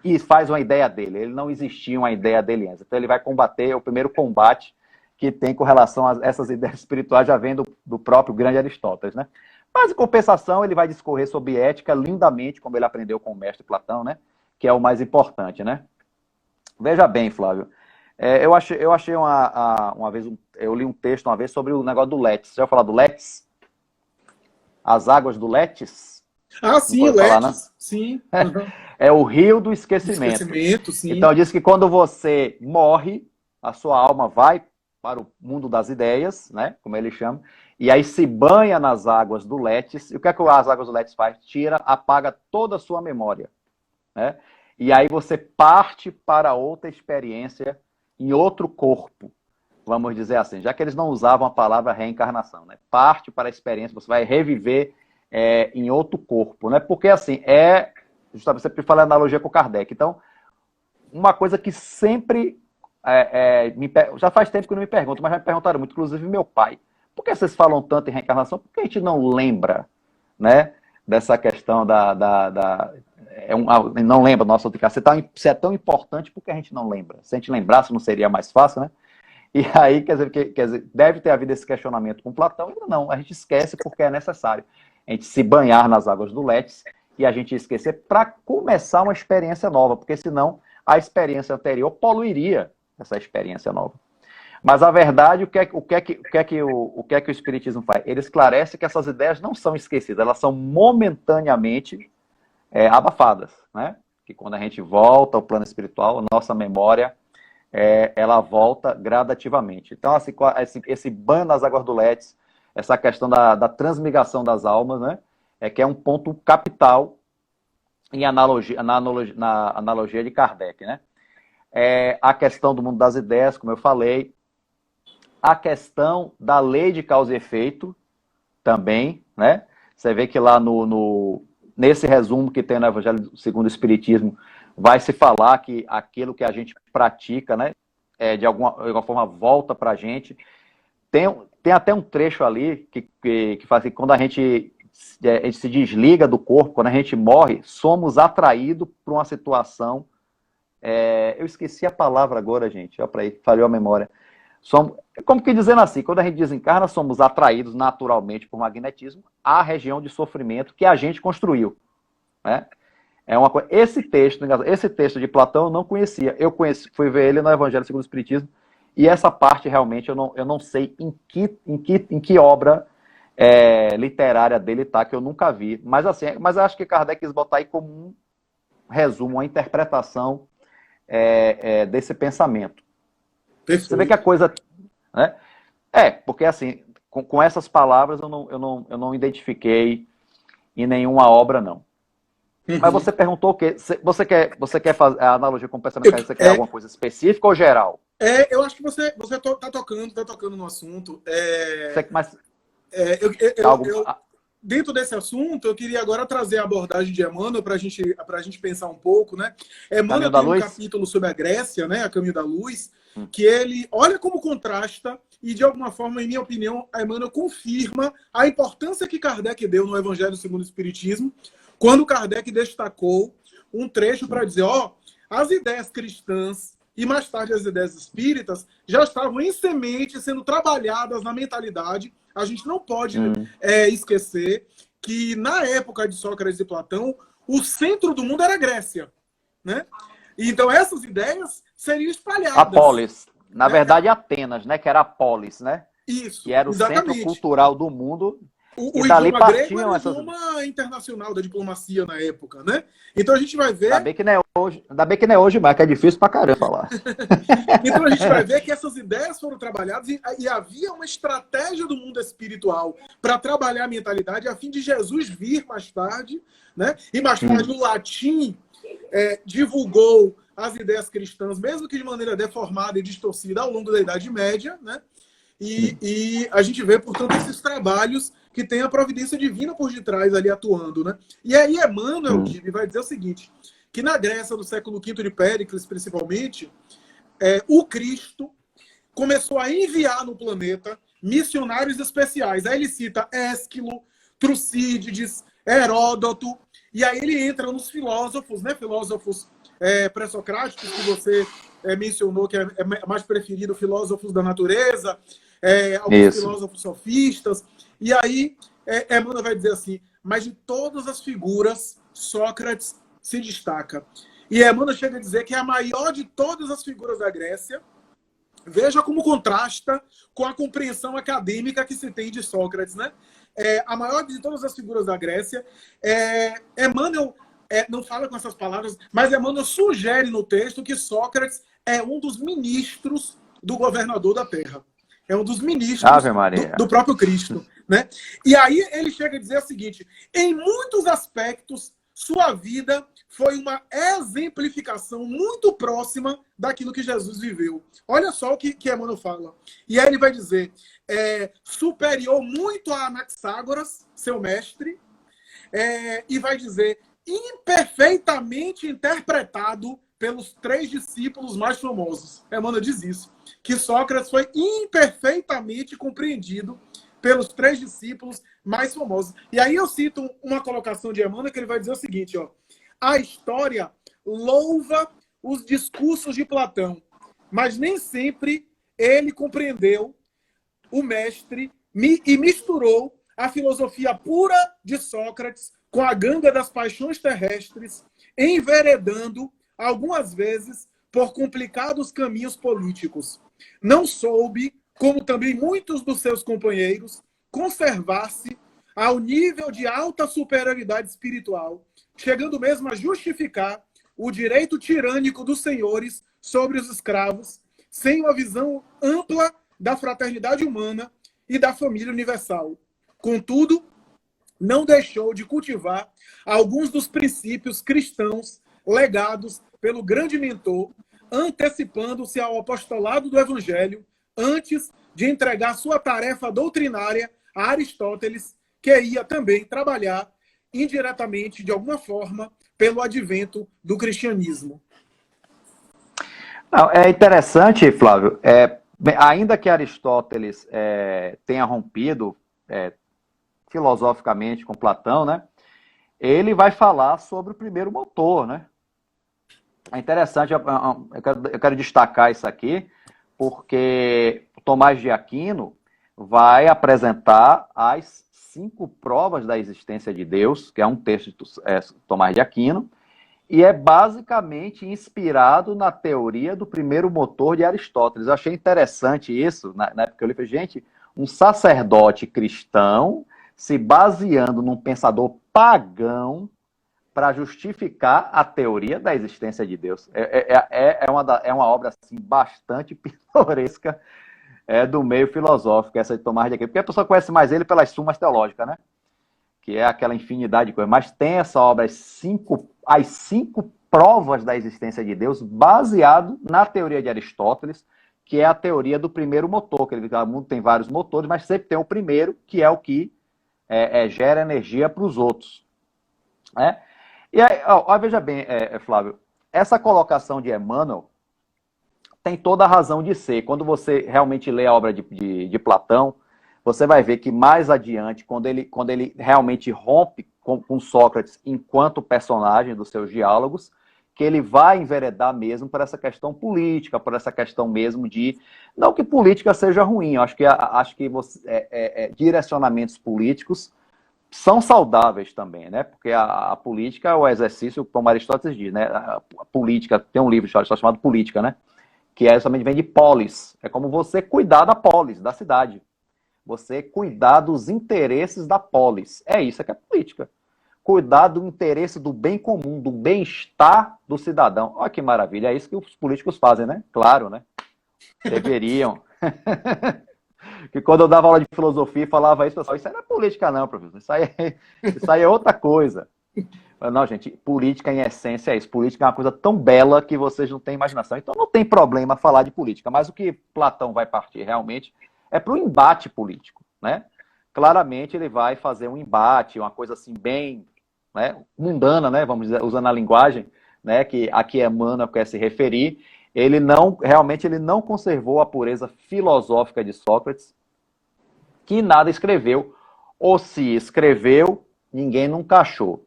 e faz uma ideia dele. Ele não existia uma ideia dele antes. Então, ele vai combater, o primeiro combate que tem com relação a essas ideias espirituais, já vem do próprio grande Aristóteles, né? Mas, em compensação, ele vai discorrer sobre ética lindamente, como ele aprendeu com o mestre Platão, né? Que é o mais importante, né? Veja bem, Flávio. Eu achei uma vez, eu li um texto uma vez sobre o negócio do Létis. Você já falar do Létis? As águas do Létis? Ah, sim, Létis. Falar, sim. Uhum. É o rio do esquecimento. Sim. Então diz que quando você morre, a sua alma vai para o mundo das ideias, né? Como ele chama, e aí se banha nas águas do Létis. E o que é que as águas do Létis faz? Apaga toda a sua memória, né? E aí você parte para outra experiência em outro corpo, vamos dizer assim, já que eles não usavam a palavra reencarnação, né? Parte para a experiência, você vai reviver em outro corpo, né? Porque assim, justamente você fala a analogia com o Kardec. Então, uma coisa que sempre já faz tempo que eu não me pergunto, mas já me perguntaram muito, inclusive meu pai, por que vocês falam tanto em reencarnação? Por que a gente não lembra, né, dessa questão não lembra, nossa, você é tão importante, porque a gente não lembra? Se a gente lembrasse, não seria mais fácil, né? E aí, quer dizer, deve ter havido esse questionamento com Platão, ainda não, a gente esquece porque é necessário a gente se banhar nas águas do Létis e a gente esquecer para começar uma experiência nova, porque senão a experiência anterior poluiria essa experiência nova. Mas a verdade, o que é que o Espiritismo faz? Ele esclarece que essas ideias não são esquecidas, elas são momentaneamente abafadas, né? Que quando a gente volta ao plano espiritual, a nossa memória ela volta gradativamente. Então, assim, esse banho nas águas do Létis, essa questão da transmigração das almas, né? Que é um ponto capital na analogia de Kardec, né? A questão do mundo das ideias, como eu falei, a questão da lei de causa e efeito também, né? Você vê que lá nesse resumo que tem no Evangelho segundo o Espiritismo, vai se falar que aquilo que a gente pratica, né, de alguma forma volta para a gente. Tem até um trecho ali que faz que quando a gente se desliga do corpo, quando a gente morre, somos atraídos para uma situação. Eu esqueci a palavra agora, gente. Olha para aí, falhou a memória. Como que dizendo assim, quando a gente desencarna, somos atraídos naturalmente por magnetismo à região de sofrimento que a gente construiu, né? Esse texto de Platão eu não conhecia. Fui ver ele no Evangelho segundo o Espiritismo, e essa parte realmente eu não sei em que obra literária dele está, que eu nunca vi. Mas assim, eu acho que Kardec quis botar aí como um resumo, uma interpretação desse pensamento. Perfeito. Você vê que a coisa, né? Porque assim, com essas palavras eu não identifiquei em nenhuma obra, não. Uhum. Mas você perguntou o quê? Você quer fazer a analogia com o pensamento? Você quer alguma coisa específica ou geral? Eu acho que você tá tocando no assunto. dentro desse assunto, eu queria agora trazer a abordagem de Emmanuel para a gente pensar um pouco, né? Emmanuel tem um capítulo sobre a Grécia, né? A Caminho da Luz, que ele olha como contrasta e, de alguma forma, em minha opinião, a Emmanuel confirma a importância que Kardec deu no Evangelho segundo o Espiritismo, quando Kardec destacou um trecho para dizer, as ideias cristãs e mais tarde as ideias espíritas já estavam em semente sendo trabalhadas na mentalidade. A gente não pode esquecer que na época de Sócrates e Platão, o centro do mundo era a Grécia, né? Então essas ideias seriam espalhadas. A polis. Na verdade, Atenas, né? Que era a polis, né? Isso, que era o exatamente. Centro cultural do mundo. O idioma grego era o idioma internacional da diplomacia na época, né? Então a gente vai ver... Ainda bem que não é hoje, mas que é difícil pra caramba falar. Então a gente vai ver que essas ideias foram trabalhadas e havia uma estratégia do mundo espiritual para trabalhar a mentalidade a fim de Jesus vir mais tarde, né? E mais tarde o latim divulgou as ideias cristãs, mesmo que de maneira deformada e distorcida ao longo da Idade Média, né? E a gente vê, portanto, esses trabalhos que tem a providência divina por detrás ali atuando, né? E aí Emmanuel vai dizer o seguinte, que na Grécia do século V de Péricles, principalmente, o Cristo começou a enviar no planeta missionários especiais. Aí ele cita Ésquilo, Tucídides, Heródoto, e aí ele entra nos filósofos, né? Filósofos pré-socráticos, que você mencionou que é mais preferido, filósofos da natureza, alguns filósofos sofistas. E aí Emmanuel vai dizer assim, mas de todas as figuras, Sócrates se destaca. E Emmanuel chega a dizer que é a maior de todas as figuras da Grécia. Veja como contrasta com a compreensão acadêmica que se tem de Sócrates, né? A maior de todas as figuras da Grécia. Emmanuel não fala com essas palavras, mas Emmanuel sugere no texto que Sócrates é um dos ministros do governador da Terra. É um dos ministros do próprio Cristo, né? E aí ele chega a dizer o seguinte, em muitos aspectos, sua vida foi uma exemplificação muito próxima daquilo que Jesus viveu. Olha só o que Emmanuel fala. E aí ele vai dizer, superior muito a Anaxágoras, seu mestre, e vai dizer, imperfeitamente interpretado pelos 3 discípulos mais famosos. Emmanuel diz isso, que Sócrates foi imperfeitamente compreendido pelos 3 discípulos mais famosos. E aí eu cito uma colocação de Emmanuel que ele vai dizer o seguinte, a história louva os discursos de Platão, mas nem sempre ele compreendeu o mestre e misturou a filosofia pura de Sócrates com a ganga das paixões terrestres, enveredando, algumas vezes, por complicados caminhos políticos. Não soube, como também muitos dos seus companheiros, conservar-se ao nível de alta superioridade espiritual, chegando mesmo a justificar o direito tirânico dos senhores sobre os escravos, sem uma visão ampla da fraternidade humana e da família universal. Contudo, não deixou de cultivar alguns dos princípios cristãos legados pelo grande mentor, antecipando-se ao apostolado do Evangelho, antes de entregar sua tarefa doutrinária a Aristóteles, que ia também trabalhar indiretamente, de alguma forma, pelo advento do cristianismo. Não, é interessante, Flávio, ainda que Aristóteles tenha rompido filosoficamente com Platão, né? Ele vai falar sobre o primeiro motor, né? É interessante, eu quero destacar isso aqui, porque Tomás de Aquino vai apresentar as 5 provas da existência de Deus, que é um texto de Tomás de Aquino, e é basicamente inspirado na teoria do primeiro motor de Aristóteles. Eu achei interessante isso, na época que eu li, falei, gente, um sacerdote cristão se baseando num pensador pagão para justificar a teoria da existência de Deus. É uma obra assim, bastante pitoresca do meio filosófico, essa de Tomás de Aquino, porque a pessoa conhece mais ele pelas sumas teológicas, né? Que é aquela infinidade de coisas. Mas tem essa obra, as cinco provas da existência de Deus, baseado na teoria de Aristóteles, que é a teoria do primeiro motor, que o mundo tem vários motores, mas sempre tem o primeiro, que é o que gera energia para os outros. Né? E aí, veja bem, Flávio, essa colocação de Emmanuel tem toda a razão de ser. Quando você realmente lê a obra de Platão, você vai ver que mais adiante, quando ele realmente rompe com Sócrates enquanto personagem dos seus diálogos, que ele vai enveredar mesmo por essa questão política, por essa questão mesmo de... Não que política seja ruim, eu acho que direcionamentos políticos são saudáveis também, né? Porque a política é o exercício, como Aristóteles diz, né? A política, tem um livro chamado Política, né? Que justamente vem de polis. É como você cuidar da polis, da cidade. Você cuidar dos interesses da polis. É isso que é política. Cuidar do interesse do bem comum, do bem-estar do cidadão. Olha que maravilha, é isso que os políticos fazem, né? Claro, né? Deveriam. Que quando eu dava aula de filosofia e falava isso, pessoal, isso aí não é política não, professor. Isso aí é outra coisa. Mas não, gente, política em essência é isso. Política é uma coisa tão bela que vocês não têm imaginação. Então não tem problema falar de política. Mas o que Platão vai partir realmente é para o embate político, né? Claramente ele vai fazer um embate, uma coisa assim bem, né, mundana, né? Vamos dizer, usando a linguagem, né, que aqui Emmanuel quer se referir. Ele não conservou a pureza filosófica de Sócrates, que nada escreveu, ou se escreveu, ninguém nunca achou.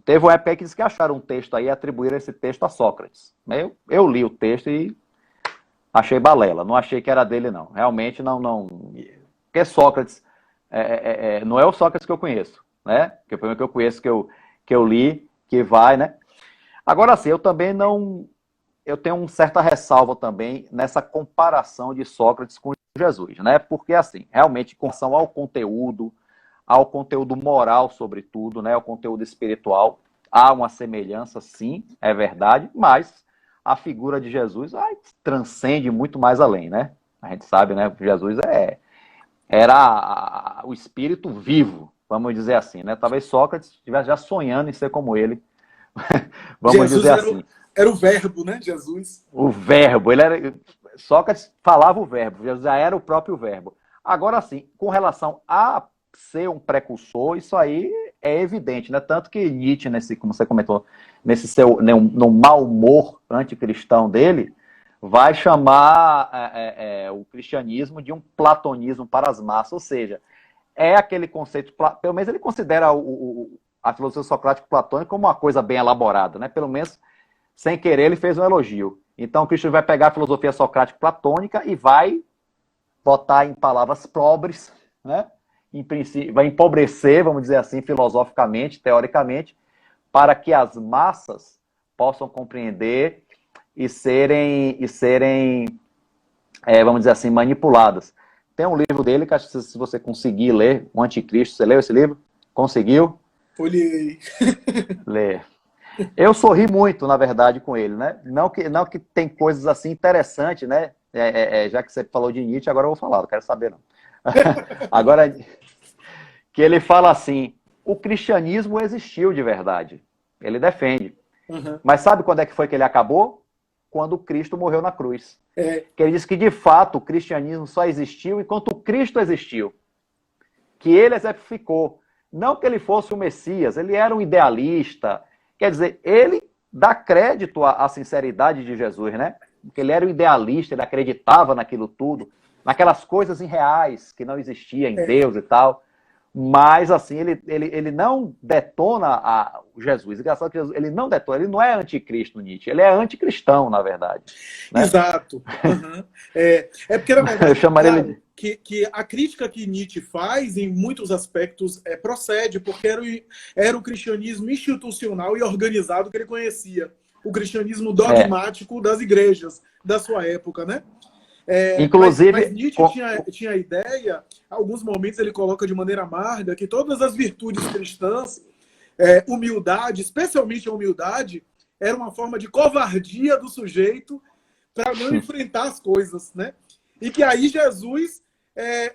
Teve uma época que disse que acharam um texto aí e atribuíram esse texto a Sócrates. Eu li o texto e achei balela, não achei que era dele não. Realmente não. Porque Sócrates, não é o Sócrates que eu conheço, né? Que o primeiro que eu conheço, que eu li, que vai, né? Agora sim, eu também não... Eu tenho uma certa ressalva também nessa comparação de Sócrates com Jesus, né? Porque, assim, realmente, com relação ao conteúdo moral, sobretudo, né? Ao conteúdo espiritual, há uma semelhança, sim, é verdade, mas a figura de Jesus transcende muito mais além, né? A gente sabe, né? Que Jesus era o espírito vivo, vamos dizer assim, né? Talvez Sócrates estivesse já sonhando em ser como ele, vamos Jesus dizer assim. Era o verbo, né, Jesus? O verbo, Sócrates falava o verbo, Jesus já era o próprio verbo. Agora sim, com relação a ser um precursor, isso aí é evidente, né? Tanto que Nietzsche, como você comentou, no mau humor anticristão dele, vai chamar o cristianismo de um platonismo para as massas, ou seja, é aquele conceito, pelo menos ele considera a filosofia socrática platônica como uma coisa bem elaborada, né? Pelo menos sem querer, ele fez um elogio. Então, o Cristo vai pegar a filosofia socrática platônica e vai botar em palavras pobres, né? Em princípio, vai empobrecer, vamos dizer assim, filosoficamente, teoricamente, para que as massas possam compreender e serem vamos dizer assim, manipuladas. Tem um livro dele que acho que se você conseguir ler, O Anticristo, você leu esse livro? Conseguiu? Olhei. Ler. Eu sorri muito, na verdade, com ele, né? Não que tem coisas assim interessantes, né? Já que você falou de Nietzsche, agora eu vou falar, não quero saber não. Agora, que ele fala assim, o cristianismo existiu de verdade. Ele defende. Uhum. Mas sabe quando é que foi que ele acabou? Quando Cristo morreu na cruz. Que ele diz que, de fato, o cristianismo só existiu enquanto Cristo existiu. Que ele exemplificou. Não que ele fosse o Messias, ele era um idealista. Quer dizer, ele dá crédito à sinceridade de Jesus, né? Porque ele era um idealista, ele acreditava naquilo tudo, naquelas coisas irreais que não existiam em Deus e tal. Mas, assim, ele não detona Jesus. Engraçado que Jesus, ele não detona, ele não é anticristo, Nietzsche, ele é anticristão, na verdade. Né? Exato. Uhum. Porque, na verdade, eu chamaria ele... que a crítica que Nietzsche faz, em muitos aspectos, procede, porque era o cristianismo institucional e organizado que ele conhecia. O cristianismo dogmático das igrejas da sua época, né? Inclusive... Mas Nietzsche tinha a ideia, alguns momentos ele coloca de maneira amarga, que todas as virtudes cristãs, humildade, especialmente a humildade, era uma forma de covardia do sujeito para não enfrentar as coisas, né? E que aí Jesus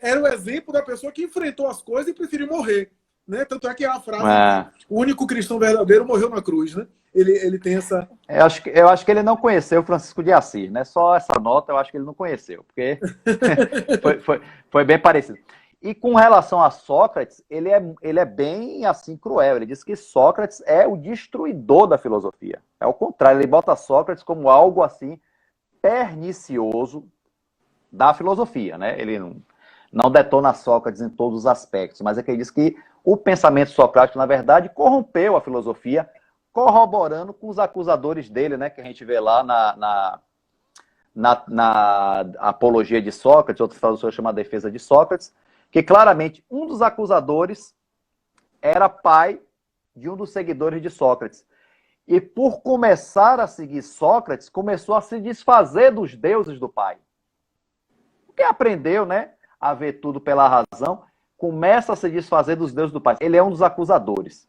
era o exemplo da pessoa que enfrentou as coisas e preferiu morrer, né? Tanto é que a frase o único cristão verdadeiro morreu na cruz, né? Ele tem essa... Eu acho que ele não conheceu Francisco de Assis, né? Só essa nota eu acho que ele não conheceu, porque foi bem parecido. E com relação a Sócrates, ele é bem assim cruel. Ele diz que Sócrates é o destruidor da filosofia. É o contrário, ele bota Sócrates como algo assim pernicioso da filosofia, né? Ele não detona Sócrates em todos os aspectos, mas é que ele diz que o pensamento socrático, na verdade, corrompeu a filosofia, corroborando com os acusadores dele, né? Que a gente vê lá na apologia de Sócrates, outro tradutor chama Defesa de Sócrates, que claramente um dos acusadores era pai de um dos seguidores de Sócrates. E por começar a seguir Sócrates, começou a se desfazer dos deuses do pai. Porque aprendeu, né, a ver tudo pela razão, começa a se desfazer dos deuses do pai. Ele é um dos acusadores.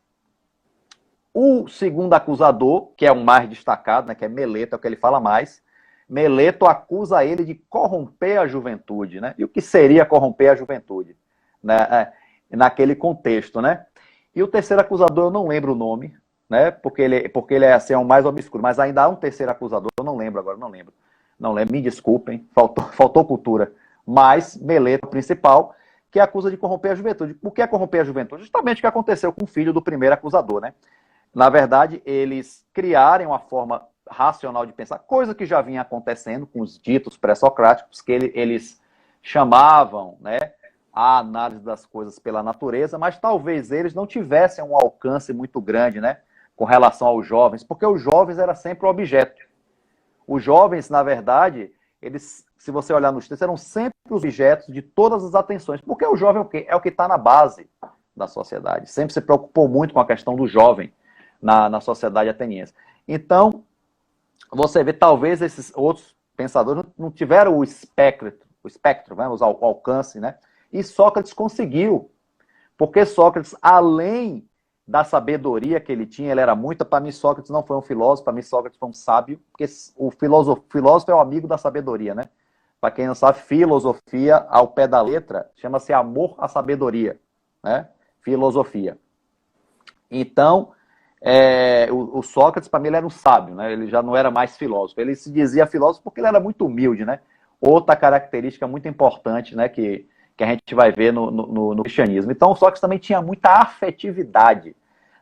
O segundo acusador, que é o mais destacado, né, que é Meleto, é o que ele fala mais, Meleto acusa ele de corromper a juventude, né? E o que seria corromper a juventude, né? Naquele contexto, né? E o terceiro acusador, eu não lembro o nome, né? Porque ele é assim, é o mais obscuro, mas ainda há um terceiro acusador, eu não lembro agora, não lembro, me desculpem, faltou cultura, mas Meleto é o principal, que acusa de corromper a juventude. Por que é corromper a juventude? Justamente o que aconteceu com o filho do primeiro acusador, né? Na verdade, eles criarem uma forma racional de pensar, coisa que já vinha acontecendo com os ditos pré-socráticos, que eles chamavam, né, a análise das coisas pela natureza, mas talvez eles não tivessem um alcance muito grande, né, com relação aos jovens, porque os jovens era sempre o objeto. Os jovens, na verdade, eles, se você olhar nos textos, eram sempre os objetos de todas as atenções, porque o jovem é o quê? É o que está na base da sociedade. Sempre se preocupou muito com a questão do jovem na sociedade ateniense. Então, você vê, talvez esses outros pensadores não tiveram o espectro, vamos usar o alcance, né? E Sócrates conseguiu. Porque Sócrates, além da sabedoria que ele tinha, ele era muito... Para mim, Sócrates não foi um filósofo, para mim, Sócrates foi um sábio, porque o filósofo é o amigo da sabedoria, né? Para quem não sabe, filosofia, ao pé da letra, chama-se amor à sabedoria, né? Filosofia. Então... o Sócrates, para mim, ele era um sábio, né? Ele já não era mais filósofo. Ele se dizia filósofo porque ele era muito humilde, né? Outra característica muito importante, né, que a gente vai ver no cristianismo. Então, o Sócrates também tinha muita afetividade.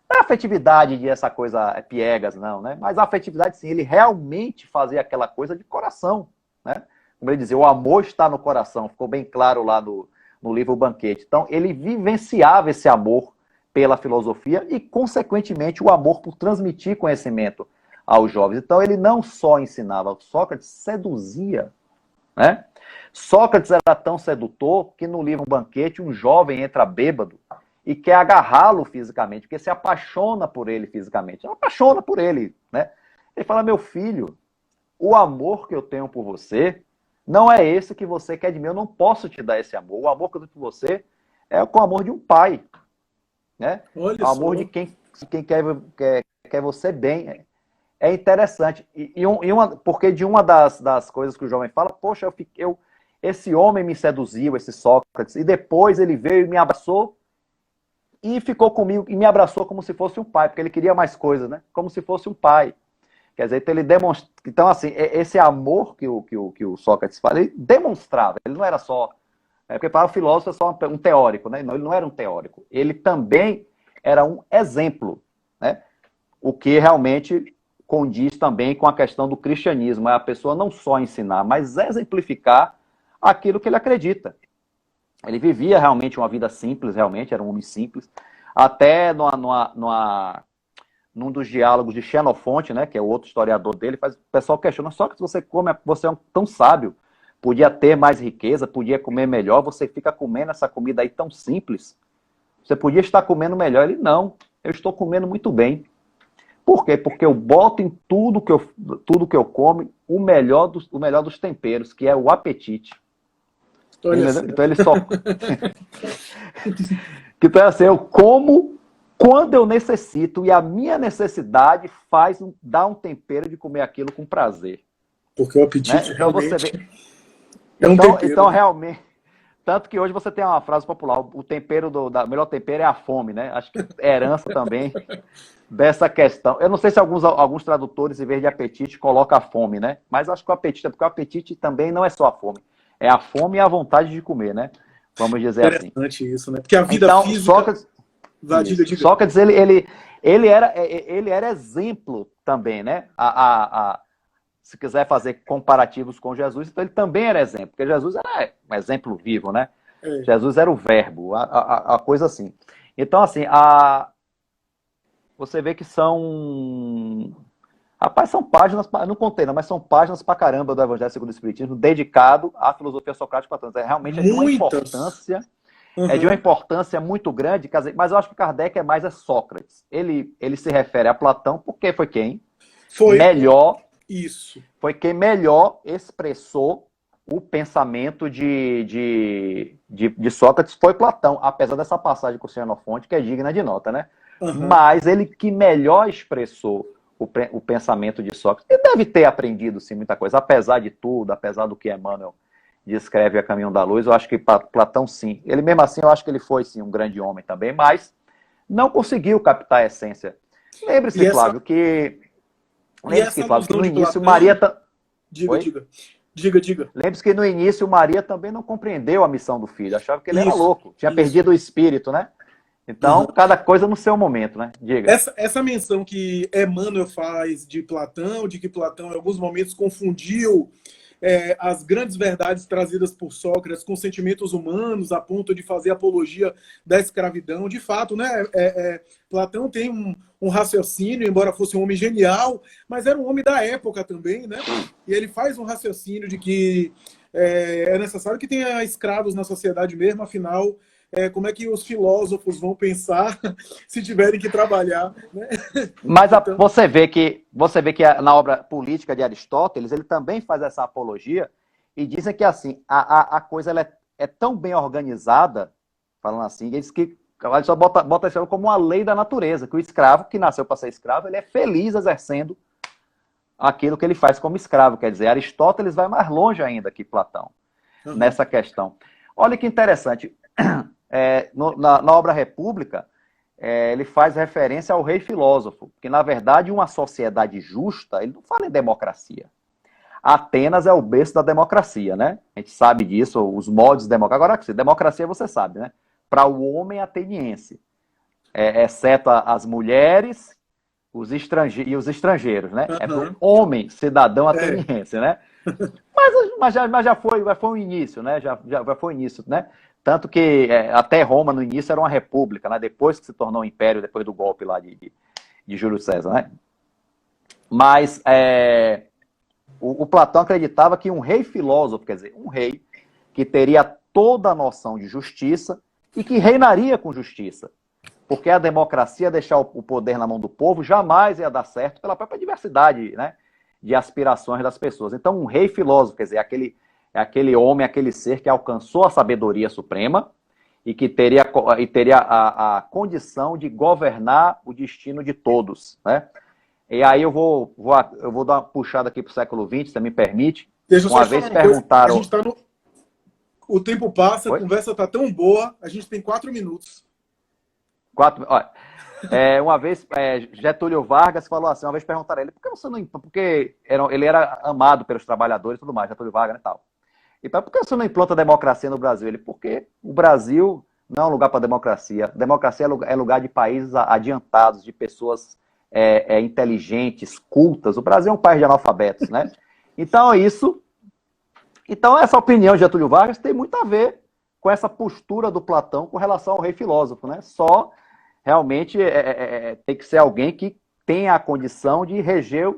Não é afetividade de essa coisa piegas, não, né? Mas a afetividade, sim, ele realmente fazia aquela coisa de coração, né? Como ele dizia, o amor está no coração. Ficou bem claro lá no livro O Banquete. Então, ele vivenciava esse amor pela filosofia e, consequentemente, o amor por transmitir conhecimento aos jovens. Então, ele não só ensinava, Sócrates seduzia, né? Sócrates era tão sedutor que no livro Um Banquete, um jovem entra bêbado e quer agarrá-lo fisicamente, porque se apaixona por ele fisicamente. Apaixona por ele, né? Ele fala, meu filho, o amor que eu tenho por você não é esse que você quer de mim, eu não posso te dar esse amor. O amor que eu tenho por você é com o amor de um pai, né? O amor de quem quer você bem. É interessante. Porque de uma das coisas que o jovem fala, poxa, esse homem me seduziu, esse Sócrates, e depois ele veio e me abraçou e ficou comigo, e me abraçou como se fosse um pai, porque ele queria mais coisas, né? Como se fosse um pai. Quer dizer, então ele demonstra. Então, assim, esse amor que o Sócrates fala, ele demonstrava, ele não era só. Porque para o filósofo é só um teórico, né? Não, ele não era um teórico. Ele também era um exemplo, né? O que realmente condiz também com a questão do cristianismo. É a pessoa não só ensinar, mas exemplificar aquilo que ele acredita. Ele vivia realmente uma vida simples, realmente, era um homem simples. Até num dos diálogos de Xenofonte, né, que é o outro historiador dele, o pessoal questiona, só que você é tão sábio, podia ter mais riqueza, podia comer melhor, você fica comendo essa comida aí tão simples, você podia estar comendo melhor. Ele, não, eu estou comendo muito bem. Por quê? Porque eu boto em tudo que eu como o melhor dos temperos, que é o apetite. Então ele só... Então assim, eu como quando eu necessito, e a minha necessidade dá um tempero de comer aquilo com prazer. Porque o apetite, né? Então, realmente você vê... é um tempero. Então, realmente... Tanto que hoje você tem uma frase popular, o tempero melhor tempero é a fome, né? Acho que é herança também dessa questão. Eu não sei se alguns tradutores, em vez de apetite, colocam a fome, né? Mas acho que o apetite, porque o apetite também não é só a fome. É a fome e a vontade de comer, né? vamos dizer assim. Interessante isso, né? Porque a vida então, física... Sócrates, Sócrates ele era exemplo também, né? Se quiser fazer comparativos com Jesus, então ele também era exemplo, porque Jesus era um exemplo vivo, né? Jesus era o verbo, a coisa assim. Então, assim, você vê que são... Rapaz, são páginas, não contei, não, mas são páginas pra caramba do Evangelho segundo o Espiritismo, dedicado à filosofia socrática platônica. Realmente é de uma importância... É de uma importância muito grande, mas eu acho que Kardec é mais Sócrates. Ele se refere a Platão porque foi quem? Foi quem melhor expressou o pensamento de Sócrates, foi Platão, apesar dessa passagem com o Xenofonte, que é digna de nota, né? Mas ele que melhor expressou o pensamento de Sócrates. Ele deve ter aprendido, sim, muita coisa, apesar de tudo, apesar do que Emmanuel descreve A Caminho da Luz, eu acho que Platão, sim. Ele mesmo assim, eu acho que ele foi, sim, um grande homem também, mas não conseguiu captar a essência. Lembre-se, Flávio, que no início Platão... Maria... Diga. Lembre-se que no início Maria também não compreendeu a missão do filho, achava que ele era louco, tinha perdido o espírito, né? Então, cada coisa no seu momento, né? Diga. Essa menção que Emmanuel faz de Platão, de que Platão em alguns momentos confundiu as grandes verdades trazidas por Sócrates com sentimentos humanos, a ponto de fazer apologia da escravidão. De fato, né? Platão tem um raciocínio, embora fosse um homem genial, mas era um homem da época também, né? E ele faz um raciocínio de que é necessário que tenha escravos na sociedade mesmo, afinal, como é que os filósofos vão pensar se tiverem que trabalhar, né? Mas então... você vê que na obra Política de Aristóteles, ele também faz essa apologia e dizem que assim, a coisa ela é tão bem organizada, falando assim, ele diz que ele só bota isso como uma lei da natureza, que o escravo que nasceu para ser escravo, ele é feliz exercendo aquilo que ele faz como escravo. Quer dizer, Aristóteles vai mais longe ainda que Platão nessa questão. Olha que interessante. Na obra República, ele faz referência ao rei filósofo, que, na verdade, uma sociedade justa, ele não fala em democracia. Atenas é o berço da democracia, né? A gente sabe disso, os moldes democráticos. Agora, democracia você sabe, né? Para o homem ateniense, exceto as mulheres e os estrangeiros, né? É para o homem cidadão ateniense, né? Mas já foi um início, né? Já foi o início, né? Tanto que até Roma, no início, era uma república, né? Depois que se tornou um império, depois do golpe lá de Júlio César, né? Mas o Platão acreditava que um rei filósofo, quer dizer, um rei que teria toda a noção de justiça e que reinaria com justiça. Porque a democracia, deixar o poder na mão do povo, jamais ia dar certo pela própria diversidade, né, de aspirações das pessoas. Então, um rei filósofo, quer dizer, aquele homem, aquele ser que alcançou a sabedoria suprema e que teria a condição de governar o destino de todos, né? E aí eu vou dar uma puxada aqui para o século XX, se me permite. Uma vez perguntaram... A gente tá O tempo passa, a conversa está tão boa, a gente tem 4 minutos. Olha, uma vez Getúlio Vargas falou assim, uma vez perguntaram a ele, por que você não... Porque ele era amado pelos trabalhadores e tudo mais, Getúlio Vargas e tal. Então, por que você não implanta a democracia no Brasil? Ele, porque o Brasil não é um lugar para democracia. Democracia é lugar de países adiantados, de pessoas inteligentes, cultas. O Brasil é um país de analfabetos, né? Então, essa opinião de Getúlio Vargas tem muito a ver com essa postura do Platão com relação ao rei filósofo, né? Só realmente tem que ser alguém que tenha a condição de reger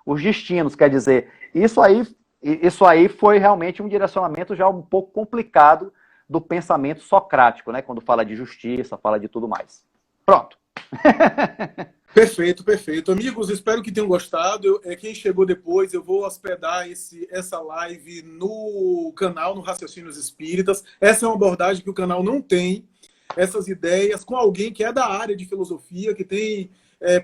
os destinos. Quer dizer, isso aí foi realmente um direcionamento já um pouco complicado do pensamento socrático, né? Quando fala de justiça, fala de tudo mais. Pronto. Perfeito, perfeito. Amigos, espero que tenham gostado. Quem chegou depois, eu vou hospedar essa live no canal, no Raciocínios Espíritas. Essa é uma abordagem que o canal não tem, essas ideias, com alguém que é da área de filosofia, que tem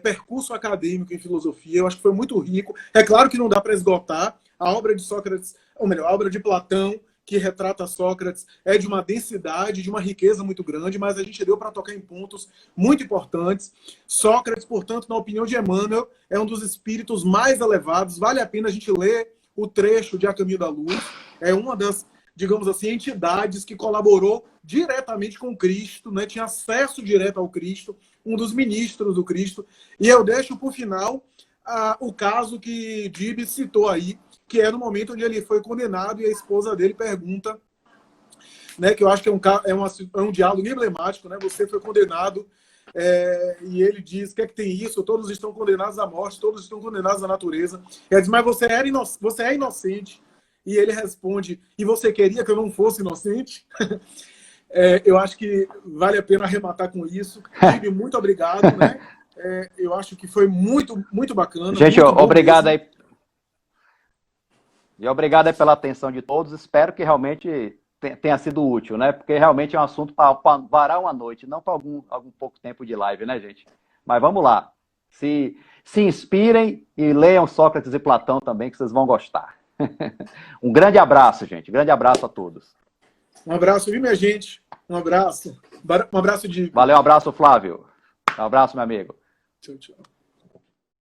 percurso acadêmico em filosofia. Eu acho que foi muito rico. É claro que não dá para esgotar. A obra de Sócrates, ou melhor, a obra de Platão, que retrata Sócrates, é de uma densidade, de uma riqueza muito grande, mas a gente deu para tocar em pontos muito importantes. Sócrates, portanto, na opinião de Emmanuel, é um dos espíritos mais elevados. Vale a pena a gente ler o trecho de A Caminho da Luz. É uma das digamos assim, entidades que colaborou diretamente com Cristo, né? Tinha acesso direto ao Cristo, um dos ministros do Cristo. E eu deixo por final o caso que Dibs citou aí, que é no momento onde ele foi condenado e a esposa dele pergunta, né, que eu acho que é um diálogo emblemático, né? Você foi condenado, e ele diz, o que é que tem isso? Todos estão condenados à morte, todos estão condenados à natureza. Ele diz, mas você é inocente. E ele responde, e você queria que eu não fosse inocente? Eu acho que vale a pena arrematar com isso. Dibs, muito obrigado, né? Eu acho que foi muito, muito bacana. Gente, muito obrigado aí. E obrigado aí pela atenção de todos. Espero que realmente tenha sido útil, né? Porque realmente é um assunto para varar uma noite, não para algum pouco tempo de live, né, gente? Mas vamos lá. Se inspirem e leiam Sócrates e Platão também, que vocês vão gostar. Um grande abraço, gente. Um grande abraço a todos. Um abraço, viu, minha gente? Um abraço. Um abraço de... Valeu, um abraço, Flávio. Um abraço, meu amigo. Tchau, tchau.